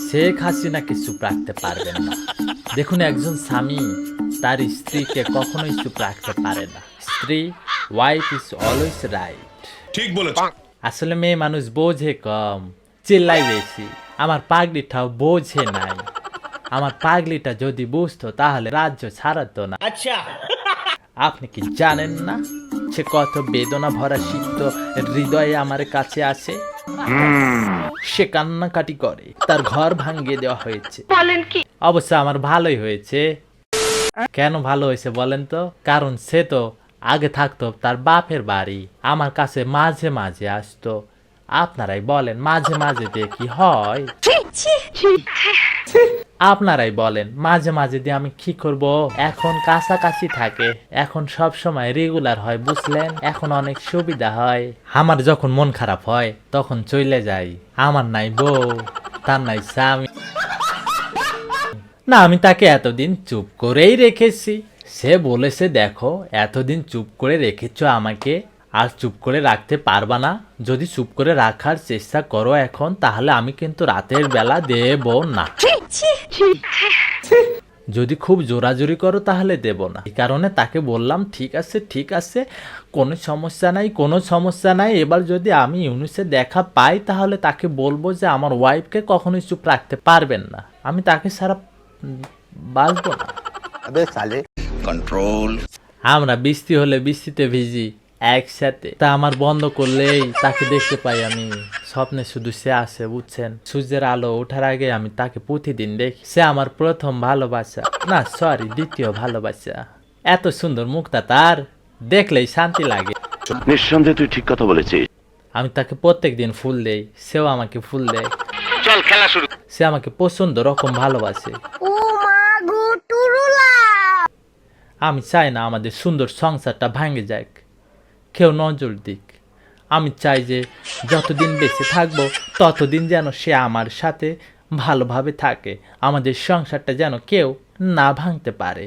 শেখ হাসিনাকে চুপ রাখতে পারবেন না। দেখুন, একজন স্বামী তার স্ত্রীকে কখনোই চুপ রাখতে পারে না। স্ত্রী, ওয়াইফ ইজ অলওয়েজ রাইট। ঠিক বলেছ। আসলে মেয়ে মানুষ বোঝে কম, চিল্লাই বেশি। আমার পাগলিটাও বোঝে নাই। আমার পাগলিটা যদি বুঝতো তাহলে রাজ্য ছাড়াতো না। আচ্ছা, আপনি কি জানেন না সে কত বেদনা ভরা সিক্ত হৃদয়ে আমার কাছে আসে? সে কান্নাকাটি করে, তার ঘর ভাঙিয়ে দেওয়া হয়েছে। অবশ্য আমার ভালোই হয়েছে। কেন ভালো হয়েছে বলেন তো? কারণ সে তো আগে থাকতো তার বাপের বাড়ি, আমার কাছে মাঝে মাঝে আসতো। আপনারাই বলেন মাঝে মাঝে দিয়ে কি হয়? আপনারাই বলেন মাঝে মাঝে দিয়ে আমি কি করব? এখন কাছাকাছি থাকে, এখন সব সময় রেগুলার হয়, বুঝলেন? এখন অনেক সুবিধা হয়। আমার যখন মন খারাপ হয় তখন চলে যাই। আমার নাই বউ, তার নাই স্বামী। না, আমি তাকে এতদিন চুপ করেই রেখেছি। সে বলেছে, দেখো এতদিন চুপ করে রেখেছো আমাকে, আর চুপ করে রাখতে পারবা না। যদি চুপ করে রাখার চেষ্টা করো এখন, তাহলে আমি কিন্তু রাতের বেলা দেব না। যদি খুব জোরাজুরি করো তাহলে দেব না। এই কারণে তাকে বললাম, ঠিক আছে ঠিক আছে, কোনো সমস্যা নাই, কোনো সমস্যা নাই। এবার যদি আমি ইউনুসে দেখা পাই তাহলে তাকে বলবো যে আমার ওয়াইফকে কখনোই চুপ রাখতে পারবেন না। আমি তাকে ছাড়া বাঁচবো না। কন্ট্রোল। আমরা বৃষ্টি হলে বৃষ্টিতে ভিজি একসাথে। তা আমার বন্ধ করলেই তাকে দেখতে পাই আমি স্বপ্নে। শুধু সে আসে, বুঝছেন? সূর্যের আলো ওঠার আগে আমি তাকে প্রতিদিন দেখি। সে আমার প্রথম ভালোবাসা, না সরি, দ্বিতীয় ভালোবাসা। এত সুন্দর মুখটা তার, দেখলেই শান্তি লাগে। নিঃসন্দেহে তুই ঠিক কথা বলেছিস। আমি তাকে প্রত্যেকদিন ফুল দেই, সেও আমাকে ফুল দেয়। চল খেলা শুরু। সে আমাকে প্রচন্ড রকম ভালোবাসে। ও মা গো টুরুলা, আমি চাই না আমাদের সুন্দর সংসারটা ভাঙে যাক, কেউ নজর দিক। আমি চাই যে যতদিন বেঁচে থাকবো ততদিন যেন সে আমার সাথে ভালোভাবে থাকে। আমাদের সংসারটা যেন কেউ না ভাঙতে পারে।